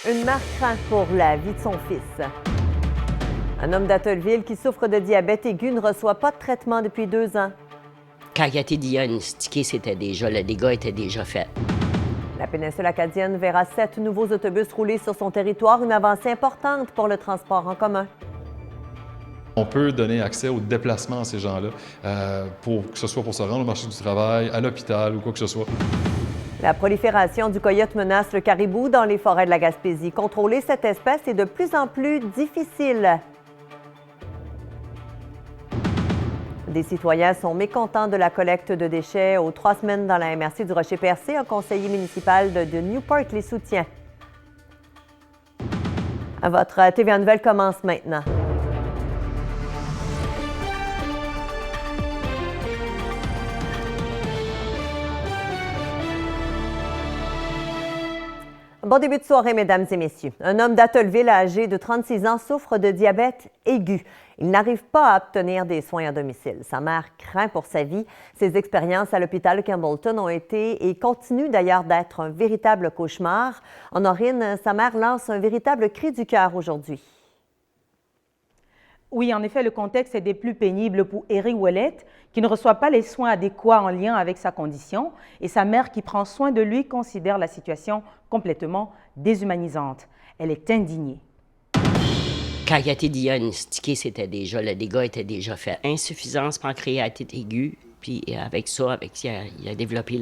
Une mère craint pour la vie de son fils. Un homme d'Atholville qui souffre de diabète aigu ne reçoit pas de traitement depuis 2 ans. Quand il a été diagnostiqué, le dégât était déjà fait. La péninsule acadienne verra 7 nouveaux autobus rouler sur son territoire, une avancée importante pour le transport en commun. On peut donner accès au déplacement à ces gens-là, que ce soit pour se rendre au marché du travail, à l'hôpital ou quoi que ce soit. La prolifération du coyote menace le caribou dans les forêts de la Gaspésie. Contrôler cette espèce est de plus en plus difficile. Des citoyens sont mécontents de la collecte de déchets aux 3 semaines dans la MRC du Rocher-Percé. Un conseiller municipal de Newport les soutient. Votre TVA Nouvelle commence maintenant. Bon début de soirée, mesdames et messieurs. Un homme d'Atholville âgé de 36 ans souffre de diabète aigu. Il n'arrive pas à obtenir des soins à domicile. Sa mère craint pour sa vie. Ses expériences à l'hôpital de Campbellton ont été et continuent d'ailleurs d'être un véritable cauchemar. Honorine, sa mère lance un véritable cri du cœur aujourd'hui. Oui, en effet, le contexte est des plus pénibles pour Eric Ouellette, qui ne reçoit pas les soins adéquats en lien avec sa condition, et sa mère qui prend soin de lui considère la situation complètement déshumanisante. Elle est indignée. Quand il a été diagnostiqué, le dégât était déjà fait. Insuffisance pancréatite aiguë, puis avec ça, il a développé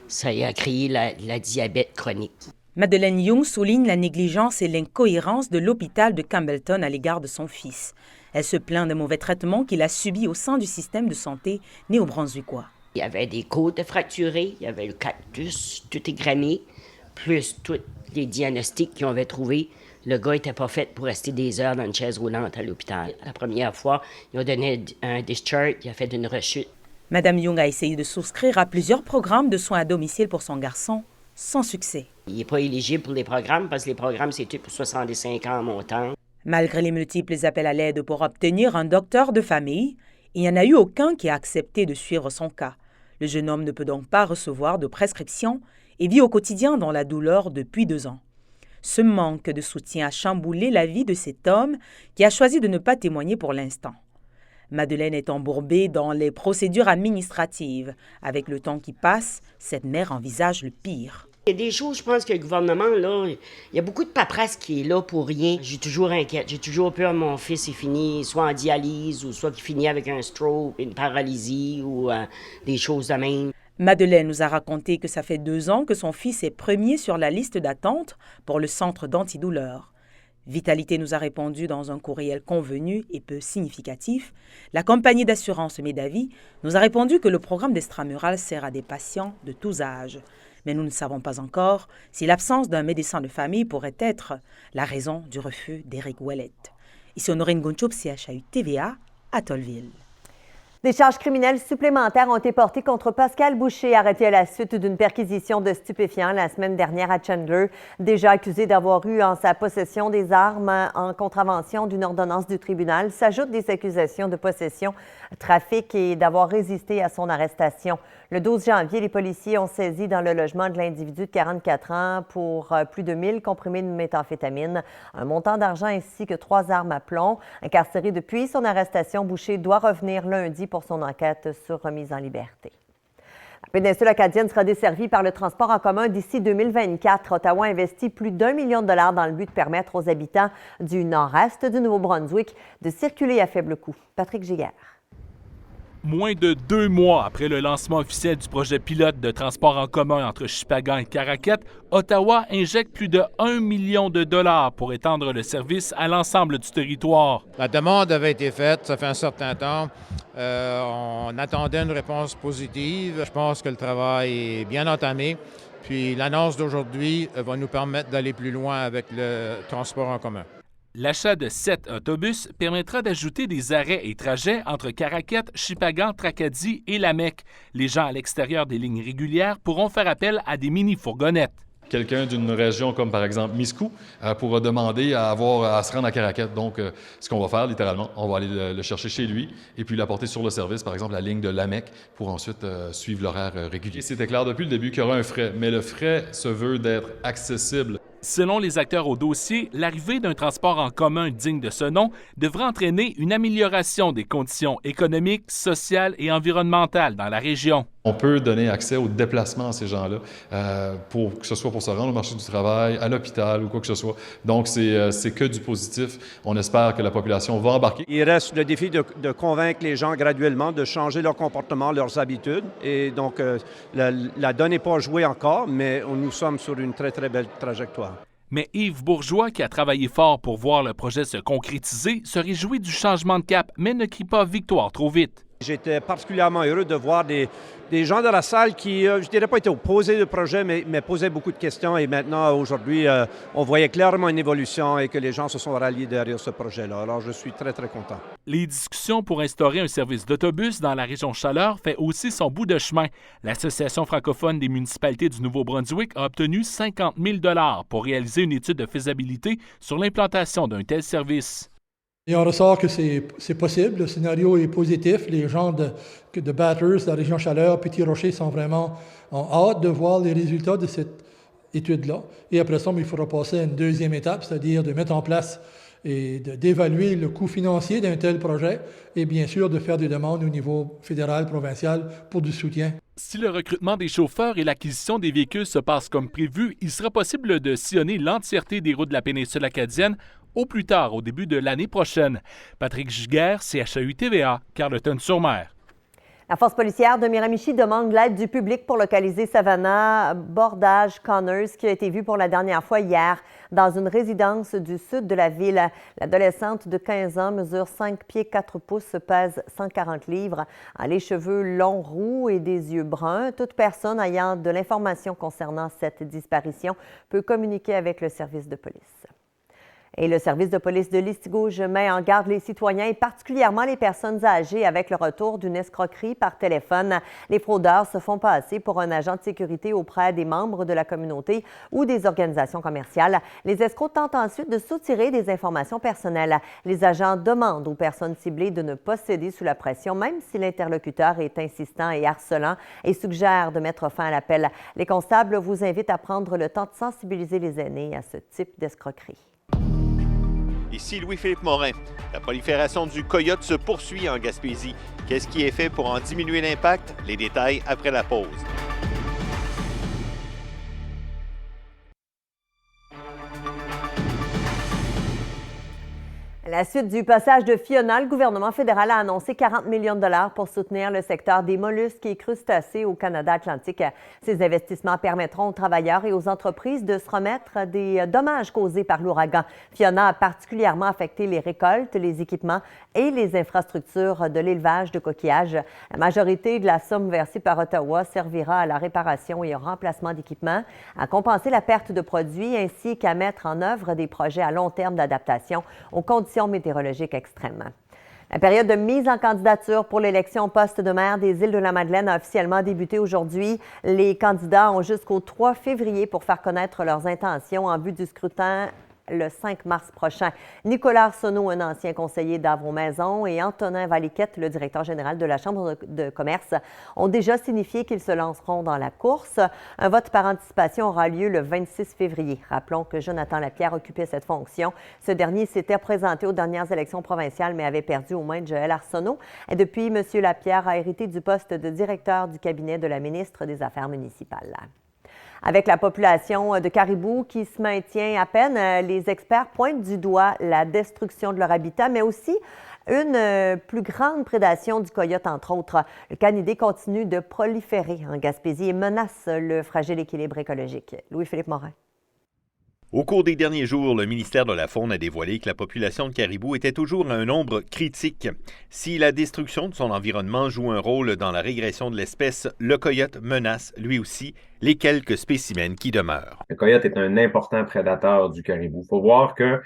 ça a créé la diabète chronique. Madeleine Young souligne la négligence et l'incohérence de l'hôpital de Campbellton à l'égard de son fils. Elle se plaint des mauvais traitements qu'il a subis au sein du système de santé néo-brunswickois. Il y avait des côtes fracturées, il y avait le cactus tout égrené, plus tous les diagnostics qu'ils avaient trouvés. Le gars n'était pas fait pour rester des heures dans une chaise roulante à l'hôpital. La première fois, ils ont donné un discharge, il a fait une rechute. Madame Young a essayé de souscrire à plusieurs programmes de soins à domicile pour son garçon, sans succès. Il n'est pas éligible pour les programmes parce que les programmes, c'est tout pour 65 ans en montant. Malgré les multiples appels à l'aide pour obtenir un docteur de famille, il n'y en a eu aucun qui a accepté de suivre son cas. Le jeune homme ne peut donc pas recevoir de prescription et vit au quotidien dans la douleur depuis 2 ans. Ce manque de soutien a chamboulé la vie de cet homme qui a choisi de ne pas témoigner pour l'instant. Madeleine est embourbée dans les procédures administratives. Avec le temps qui passe, cette mère envisage le pire. Il y a des choses, je pense que le gouvernement, là, il y a beaucoup de paperasse qui est là pour rien. J'ai toujours inquiète. J'ai toujours peur que mon fils il finit soit en dialyse ou soit qu'il finit avec un stroke, une paralysie ou des choses de même. Madeleine nous a raconté que ça fait 2 ans que son fils est premier sur la liste d'attente pour le centre d'antidouleur. Vitalité nous a répondu dans un courriel convenu et peu significatif. La compagnie d'assurance Médavis nous a répondu que le programme d'extramural sert à des patients de tous âges. Mais nous ne savons pas encore si l'absence d'un médecin de famille pourrait être la raison du refus d'Eric Ouellette. Ici Honorine Gunchoup, CHAU TVA, à Atholville. Des charges criminelles supplémentaires ont été portées contre Pascal Boucher, arrêté à la suite d'une perquisition de stupéfiants la semaine dernière à Chandler. Déjà accusé d'avoir eu en sa possession des armes en contravention d'une ordonnance du tribunal, s'ajoutent des accusations de possession, trafic et d'avoir résisté à son arrestation. Le 12 janvier, les policiers ont saisi dans le logement de l'individu de 44 ans pour plus de 1000 comprimés de méthamphétamine, un montant d'argent ainsi que 3 armes à plomb. Incarcéré depuis son arrestation, Boucher doit revenir lundi pour son enquête sur remise en liberté. La péninsule acadienne sera desservie par le transport en commun d'ici 2024. Ottawa investit plus d'1 million de dollars dans le but de permettre aux habitants du nord-est du Nouveau-Brunswick de circuler à faible coût. Patrick Giguère. Moins de 2 mois après le lancement officiel du projet pilote de transport en commun entre Shippagan et Caraquet, Ottawa injecte plus de 1 million de dollars pour étendre le service à l'ensemble du territoire. La demande avait été faite, ça fait un certain temps. On attendait une réponse positive. Je pense que le travail est bien entamé. Puis l'annonce d'aujourd'hui va nous permettre d'aller plus loin avec le transport en commun. L'achat de 7 autobus permettra d'ajouter des arrêts et trajets entre Caraquet, Shippagan, Tracadie et Lamec. Les gens à l'extérieur des lignes régulières pourront faire appel à des mini-fourgonnettes. Quelqu'un d'une région comme par exemple Miscou pourra demander à se rendre à Caraquet. Donc, ce qu'on va faire littéralement, on va aller le chercher chez lui et puis l'apporter sur le service, par exemple la ligne de Lamec, pour ensuite suivre l'horaire régulier. C'était clair depuis le début qu'il y aura un frais, mais le frais se veut d'être accessible. Selon les acteurs au dossier, l'arrivée d'un transport en commun digne de ce nom devrait entraîner une amélioration des conditions économiques, sociales et environnementales dans la région. On peut donner accès au déplacement à ces gens-là, que ce soit pour se rendre au marché du travail, à l'hôpital ou quoi que ce soit. Donc, c'est que du positif. On espère que la population va embarquer. Il reste le défi de convaincre les gens graduellement de changer leur comportement, leurs habitudes. Et donc, la donne n'est pas jouée encore, mais nous sommes sur une très, très belle trajectoire. Mais Yves Bourgeois, qui a travaillé fort pour voir le projet se concrétiser, se réjouit du changement de cap, mais ne crie pas victoire trop vite. J'étais particulièrement heureux de voir des gens dans la salle qui, je ne dirais pas étaient opposés au projet, mais posaient beaucoup de questions. Et maintenant, aujourd'hui, on voyait clairement une évolution et que les gens se sont ralliés derrière ce projet-là. Alors, je suis très, très content. Les discussions pour instaurer un service d'autobus dans la région Chaleur fait aussi son bout de chemin. L'Association francophone des municipalités du Nouveau-Brunswick a obtenu 50 000 $ pour réaliser une étude de faisabilité sur l'implantation d'un tel service. Et on ressort que c'est possible, le scénario est positif. Les gens de Bathurst, de la région Chaleur, Petit-Rocher ont hâte de voir les résultats de cette étude-là. Et après ça, il faudra passer à une deuxième étape, c'est-à-dire de mettre en place et d'évaluer le coût financier d'un tel projet et bien sûr de faire des demandes au niveau fédéral, provincial pour du soutien. Si le recrutement des chauffeurs et l'acquisition des véhicules se passent comme prévu, il sera possible de sillonner l'entièreté des routes de la péninsule acadienne au plus tard, au début de l'année prochaine. Patrick Giguère, CHAU-TVA, Carleton-sur-Mer. La force policière de Miramichi demande l'aide du public pour localiser Savannah Bordage Connors, qui a été vue pour la dernière fois hier dans une résidence du sud de la ville. L'adolescente de 15 ans mesure 5 pieds 4 pouces, pèse 140 livres, a les cheveux longs roux et des yeux bruns. Toute personne ayant de l'information concernant cette disparition peut communiquer avec le service de police. Et le service de police de Listigouge met en garde les citoyens et particulièrement les personnes âgées avec le retour d'une escroquerie par téléphone. Les fraudeurs se font passer pour un agent de sécurité auprès des membres de la communauté ou des organisations commerciales. Les escrocs tentent ensuite de soutirer des informations personnelles. Les agents demandent aux personnes ciblées de ne pas céder sous la pression, même si l'interlocuteur est insistant et harcelant, et suggèrent de mettre fin à l'appel. Les constables vous invitent à prendre le temps de sensibiliser les aînés à ce type d'escroquerie. Ici Louis-Philippe Morin. La prolifération du coyote se poursuit en Gaspésie. Qu'est-ce qui est fait pour en diminuer l'impact? Les détails après la pause. À la suite du passage de Fiona, le gouvernement fédéral a annoncé 40 millions de dollars pour soutenir le secteur des mollusques et crustacés au Canada atlantique. Ces investissements permettront aux travailleurs et aux entreprises de se remettre des dommages causés par l'ouragan. Fiona a particulièrement affecté les récoltes, les équipements et les infrastructures de l'élevage de coquillages. La majorité de la somme versée par Ottawa servira à la réparation et au remplacement d'équipements, à compenser la perte de produits ainsi qu'à mettre en œuvre des projets à long terme d'adaptation aux conditions météorologiques extrêmes. La période de mise en candidature pour l'élection au poste de maire des Îles-de-la-Madeleine a officiellement débuté aujourd'hui. Les candidats ont jusqu'au 3 février pour faire connaître leurs intentions en vue du scrutin le 5 mars prochain. Nicolas Arsenault, un ancien conseiller d'Avron-Maison, et Antonin Valiquette, le directeur général de la Chambre de commerce, ont déjà signifié qu'ils se lanceront dans la course. Un vote par anticipation aura lieu le 26 février. Rappelons que Jonathan Lapierre occupait cette fonction. Ce dernier s'était présenté aux dernières élections provinciales, mais avait perdu aux mains de Joël Arsenault. Et depuis, M. Lapierre a hérité du poste de directeur du cabinet de la ministre des Affaires municipales. Avec la population de caribous qui se maintient à peine, les experts pointent du doigt la destruction de leur habitat, mais aussi une plus grande prédation du coyote, entre autres. Le canidé continue de proliférer en Gaspésie et menace le fragile équilibre écologique. Louis-Philippe Morin. Au cours des derniers jours, le ministère de la Faune a dévoilé que la population de caribous était toujours à un nombre critique. Si la destruction de son environnement joue un rôle dans la régression de l'espèce, le coyote menace, lui aussi, les quelques spécimens qui demeurent. Le coyote est un important prédateur du caribou. Il faut voir que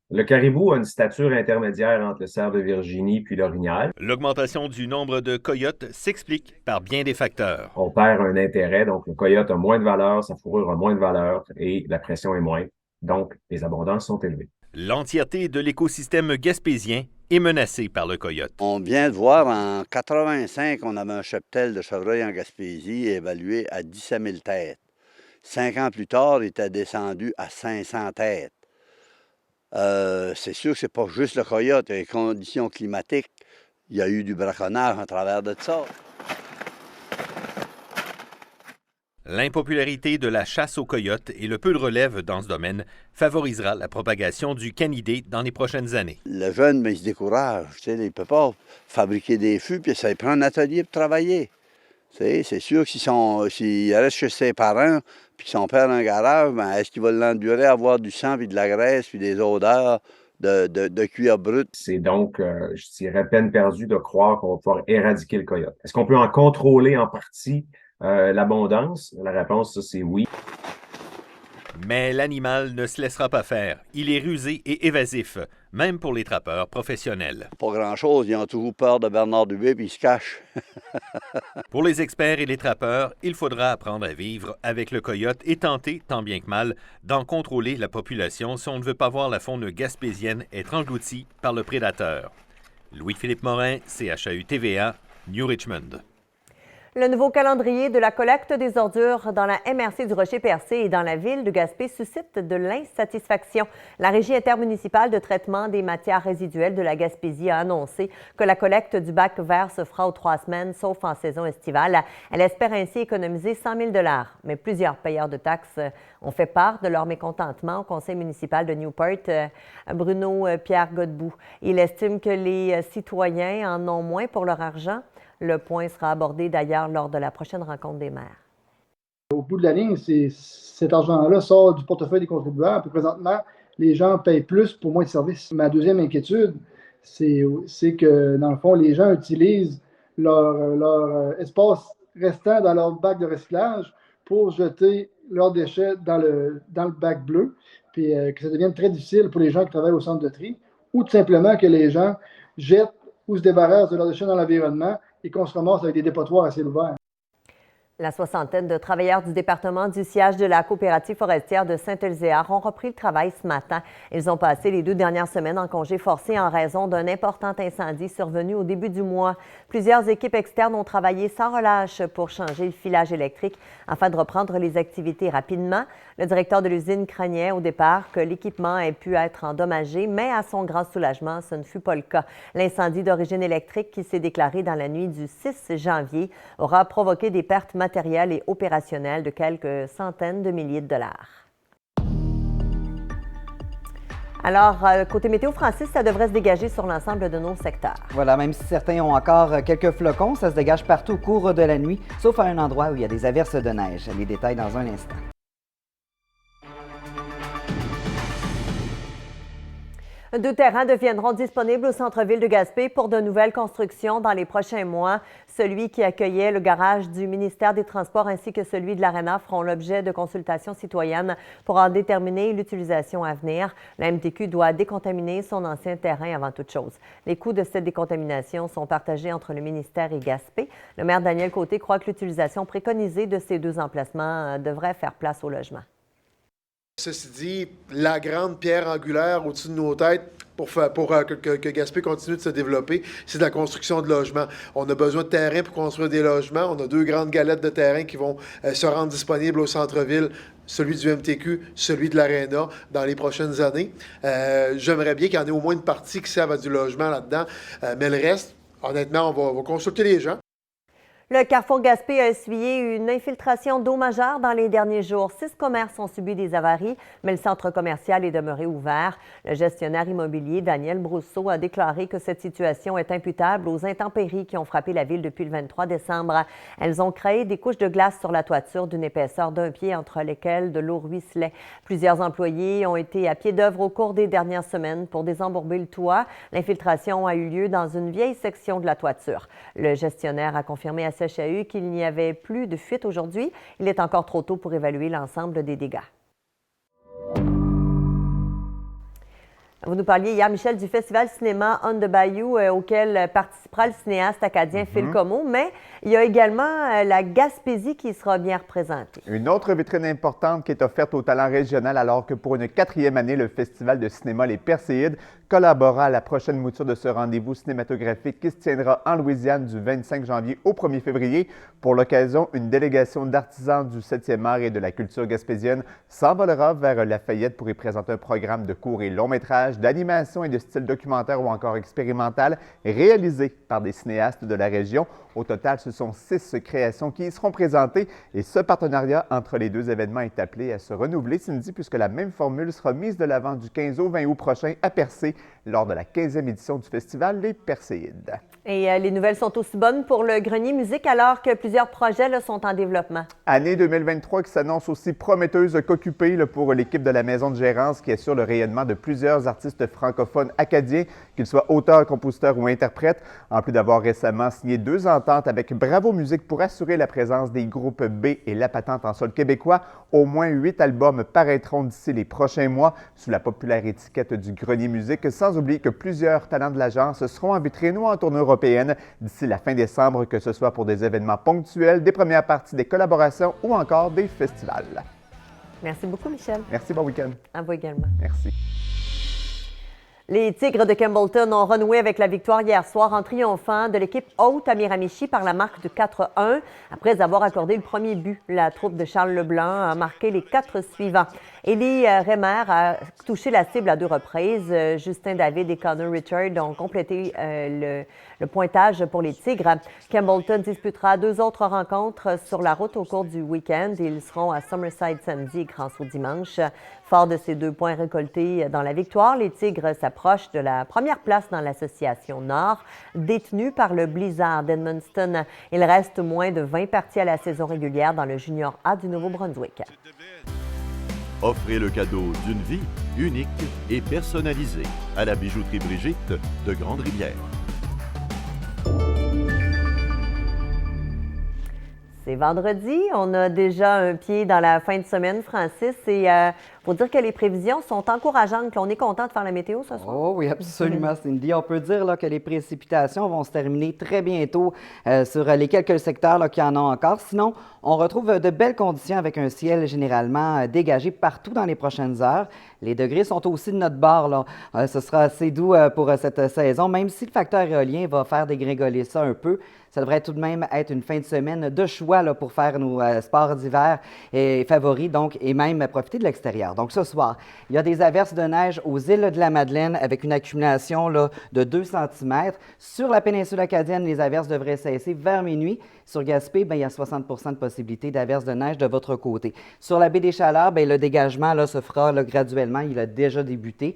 le caribou a une stature intermédiaire entre le cerf de Virginie puis l'orignal. L'augmentation du nombre de coyotes s'explique par bien des facteurs. On perd un intérêt, donc le coyote a moins de valeur, sa fourrure a moins de valeur et la pression est moindre. Donc, les abondances sont élevées. L'entièreté de l'écosystème gaspésien est menacée par le coyote. On vient de voir, en 85, on avait un cheptel de chevreuil en Gaspésie évalué à 17 000 têtes. 5 ans plus tard, il était descendu à 500 têtes. C'est sûr que ce n'est pas juste le coyote. Les conditions climatiques, il y a eu du braconnage en travers de ça. L'impopularité de la chasse aux coyotes et le peu de relève dans ce domaine favorisera la propagation du canidé dans les prochaines années. Le jeune, mais il se décourage. Il ne peut pas fabriquer des fûts, puis ça lui prend un atelier pour travailler. C'est sûr que s'il reste chez ses parents, puis son père a un garage, ben, est-ce qu'il va l'endurer à avoir du sang, puis de la graisse, puis des odeurs de cuir brut? C'est donc, je dirais, peine perdue de croire qu'on va pouvoir éradiquer le coyote. Est-ce qu'on peut en contrôler en partie l'abondance? La réponse, c'est oui. Mais l'animal ne se laissera pas faire. Il est rusé et évasif, même pour les trappeurs professionnels. Pas grand-chose. Ils ont toujours peur de Bernard Dubé, puis ils se cachent. Pour les experts et les trappeurs, il faudra apprendre à vivre avec le coyote et tenter, tant bien que mal, d'en contrôler la population si on ne veut pas voir la faune gaspésienne être engloutie par le prédateur. Louis-Philippe Morin, CHAU TVA, New Richmond. Le nouveau calendrier de la collecte des ordures dans la MRC du Rocher-Percé et dans la ville de Gaspé suscite de l'insatisfaction. La Régie intermunicipale de traitement des matières résiduelles de la Gaspésie a annoncé que la collecte du bac vert se fera aux 3 semaines, sauf en saison estivale. Elle espère ainsi économiser 100 000 $. Mais plusieurs payeurs de taxes ont fait part de leur mécontentement au conseil municipal de Newport. Bruno Pierre Godbout, il estime que les citoyens en ont moins pour leur argent. Le point sera abordé d'ailleurs lors de la prochaine rencontre des maires. Au bout de la ligne, cet argent-là sort du portefeuille des contribuables. Puis présentement, les gens payent plus pour moins de services. Ma deuxième inquiétude, c'est que, dans le fond, les gens utilisent leur espace restant dans leur bac de recyclage pour jeter leurs déchets dans le bac bleu, puis que ça devienne très difficile pour les gens qui travaillent au centre de tri, ou tout simplement que les gens jettent ou se débarrassent de leurs déchets dans l'environnement et qu'on se ramasse avec des dépotoirs à ciel ouvert. La soixantaine de travailleurs du département du siège de la coopérative forestière de Saint-Elzéar ont repris le travail ce matin. Ils ont passé les 2 dernières semaines en congé forcé en raison d'un important incendie survenu au début du mois. Plusieurs équipes externes ont travaillé sans relâche pour changer le filage électrique afin de reprendre les activités rapidement. Le directeur de l'usine craignait au départ que l'équipement ait pu être endommagé, mais à son grand soulagement, ce ne fut pas le cas. L'incendie d'origine électrique qui s'est déclaré dans la nuit du 6 janvier aura provoqué des pertes matériel et opérationnel de quelques centaines de milliers de dollars. Alors, côté météo, Francis, ça devrait se dégager sur l'ensemble de nos secteurs. Voilà, même si certains ont encore quelques flocons, ça se dégage partout au cours de la nuit, sauf à un endroit où il y a des averses de neige. Les détails dans un instant. Deux terrains deviendront disponibles au centre-ville de Gaspé pour de nouvelles constructions dans les prochains mois. Celui qui accueillait le garage du ministère des Transports ainsi que celui de l'Arena feront l'objet de consultations citoyennes pour en déterminer l'utilisation à venir. La MTQ doit décontaminer son ancien terrain avant toute chose. Les coûts de cette décontamination sont partagés entre le ministère et Gaspé. Le maire Daniel Côté croit que l'utilisation préconisée de ces 2 emplacements devrait faire place au logement. Ceci dit, la grande pierre angulaire au-dessus de nos têtes pour que Gaspé continue de se développer, c'est de la construction de logements. On a besoin de terrain pour construire des logements. On a 2 grandes galettes de terrain qui vont se rendre disponibles au centre-ville, celui du MTQ, celui de l'Arena, dans les prochaines années. J'aimerais bien qu'il y en ait au moins une partie qui serve à du logement là-dedans, mais le reste, honnêtement, on va consulter les gens. Le Carrefour Gaspé a essuyé une infiltration d'eau majeure dans les derniers jours. 6 commerces ont subi des avaries, mais le centre commercial est demeuré ouvert. Le gestionnaire immobilier Daniel Brousseau a déclaré que cette situation est imputable aux intempéries qui ont frappé la ville depuis le 23 décembre. Elles ont créé des couches de glace sur la toiture d'une épaisseur d'1 pied entre lesquelles de l'eau ruisselait. Plusieurs employés ont été à pied d'œuvre au cours des dernières semaines pour désembourber le toit. L'infiltration a eu lieu dans une vieille section de la toiture. Le gestionnaire a confirmé à CHAU qu'il n'y avait plus de fuite aujourd'hui. Il est encore trop tôt pour évaluer l'ensemble des dégâts. Vous nous parliez hier, Michel, du festival cinéma On the Bayou auquel participera le cinéaste acadien Phil Comeau, mais il y a également la Gaspésie qui sera bien représentée. Une autre vitrine importante qui est offerte au talent régional alors que pour une 4e année, le festival de cinéma Les Perséides collaborera à la prochaine mouture de ce rendez-vous cinématographique qui se tiendra en Louisiane du 25 janvier au 1er février. Pour l'occasion, une délégation d'artisans du 7e art et de la culture gaspésienne s'envolera vers Lafayette pour y présenter un programme de courts et longs métrages, d'animation et de style documentaire ou encore expérimental réalisés par des cinéastes de la région. Au total, ce sont 6 créations qui y seront présentées et ce partenariat entre les deux événements est appelé à se renouveler, Cindy, puisque la même formule sera mise de l'avant du 15 au 20 août prochain à Percé lors de la 15e édition du festival Les Perséides. Et les nouvelles sont aussi bonnes pour le Grenier Musique alors que plusieurs projets sont en développement. Année 2023 qui s'annonce aussi prometteuse qu'occupée pour l'équipe de la Maison de gérance qui assure le rayonnement de plusieurs artistes francophones acadiens, qu'ils soient auteurs, compositeurs ou interprètes, en plus d'avoir récemment signé 2 ententes avec Bravo Musique pour assurer la présence des groupes B et La Patente en sol québécois. Au moins 8 albums paraîtront d'ici les prochains mois sous la populaire étiquette du Grenier Musique, sans oublier que plusieurs talents de l'agence seront en vitrine ou en tournée européenne d'ici la fin décembre, que ce soit pour des événements ponctuels, des premières parties, des collaborations ou encore des festivals. Merci beaucoup, Michel. Merci, bon week-end. À vous également. Merci. Les Tigres de Campbellton ont renoué avec la victoire hier soir en triomphant de l'équipe haute à Miramichi par la marque de 4-1. Après avoir accordé le premier but, la troupe de Charles Leblanc a marqué les 4 suivants. Élie Rémer a touché la cible à 2 reprises. Justin David et Connor Richard ont complété le pointage pour les Tigres. Campbellton disputera 2 autres rencontres sur la route au cours du week-end. Ils seront à Summerside samedi et Grand-Sault dimanche. Fort de ces 2 points récoltés dans la victoire, les Tigres s'approchent de la première place dans l'association Nord, détenue par le Blizzard d'Edmundston. Il reste moins de 20 parties à la saison régulière dans le Junior A du Nouveau-Brunswick. Offrez le cadeau d'une vie unique et personnalisée à la bijouterie Brigitte de Grande-Rivière. C'est vendredi, on a déjà un pied dans la fin de semaine, Francis, et faut dire que les prévisions sont encourageantes. On est content de faire la météo ce soir. Oh oui, absolument, Cindy. On peut dire là, que les précipitations vont se terminer très bientôt sur les quelques secteurs là, qui en ont encore. Sinon, on retrouve de belles conditions avec un ciel généralement dégagé partout dans les prochaines heures. Les degrés sont aussi de notre bord. Là. Ce sera assez doux pour cette saison, même si le facteur éolien va faire dégringoler ça un peu. Ça devrait tout de même être une fin de semaine de choix là, pour faire nos sports d'hiver et favoris, donc, et même profiter de l'extérieur. Donc, ce soir, il y a des averses de neige aux îles de la Madeleine avec une accumulation là, de 2 cm. Sur la péninsule acadienne, les averses devraient cesser vers minuit. Sur Gaspé, il y a 60 de possibilité d'averses de neige de votre côté. Sur la baie des Chaleurs, le dégagement là, se fera là, graduellement. Il a déjà débuté.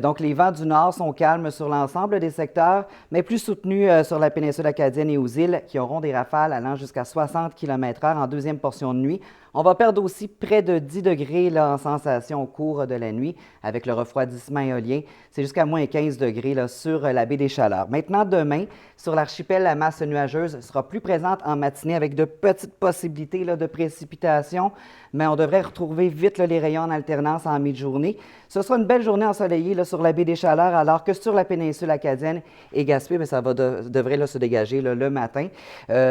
Donc, les vents du nord sont calmes sur l'ensemble des secteurs, mais plus soutenus sur la péninsule acadienne et aux îles qui auront des rafales allant jusqu'à 60 km/h en deuxième portion de nuit. On va perdre aussi près de 10 degrés là, en sensation au cours de la nuit avec le refroidissement éolien. C'est jusqu'à moins 15 degrés là, sur la baie des Chaleurs. Maintenant, demain, sur l'archipel, la masse nuageuse sera plus présente en matinée avec de petites possibilités là, de précipitations, mais on devrait retrouver vite là, les rayons en alternance en mi-journée. Ce sera une belle journée ensoleillée là, sur la baie des Chaleurs, alors que sur la péninsule acadienne et Gaspé, mais ça devrait là, se dégager là, le matin.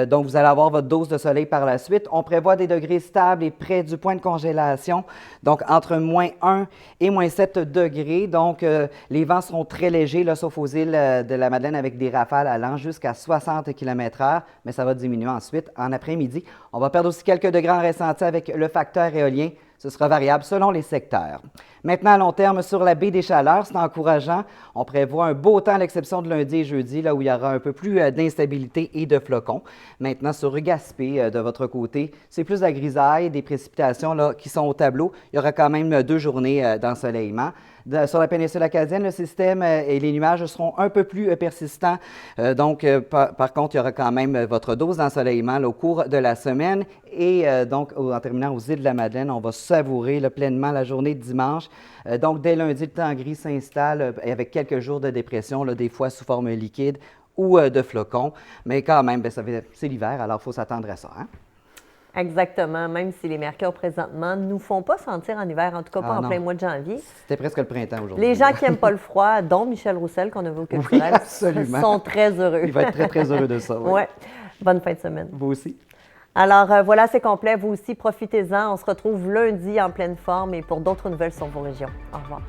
Donc, vous allez avoir votre dose de soleil par la suite. On prévoit des degrés stables et près du point de congélation, donc entre moins 1 et moins 7 degrés. Donc, les vents seront très légers, là, sauf aux îles de la Madeleine avec des rafales allant jusqu'à 60 km/h, mais ça va diminuer ensuite en après-midi. On va perdre aussi quelques degrés en ressenti avec le facteur éolien. Ce sera variable selon les secteurs. Maintenant, à long terme, sur la baie des Chaleurs, c'est encourageant. On prévoit un beau temps à l'exception de lundi et jeudi, là où il y aura un peu plus d'instabilité et de flocons. Maintenant, sur Gaspé, de votre côté, c'est plus la grisaille, des précipitations là, qui sont au tableau. Il y aura quand même 2 journées d'ensoleillement. Sur la péninsule acadienne, le système et les nuages seront un peu plus persistants. Donc, par contre, il y aura quand même votre dose d'ensoleillement au cours de la semaine. Et donc, en terminant aux îles de la Madeleine, on va savourer là, pleinement la journée de dimanche. Donc, dès lundi, le temps gris s'installe avec quelques jours de dépression, là, des fois sous forme liquide ou de flocons. Mais quand même, c'est l'hiver, alors il faut s'attendre à ça. Hein? Exactement, même si les mercures présentement ne nous font pas sentir en hiver, en tout cas pas en plein mois de janvier. C'était presque le printemps aujourd'hui. Les gens qui n'aiment pas le froid, dont Michel Roussel, qu'on a vu au culturel, sont très heureux. Il va être très, très heureux de ça. Oui. Ouais. Bonne fin de semaine. Vous aussi. Alors voilà, c'est complet. Vous aussi, profitez-en. On se retrouve lundi en pleine forme et pour d'autres nouvelles sur vos régions. Au revoir.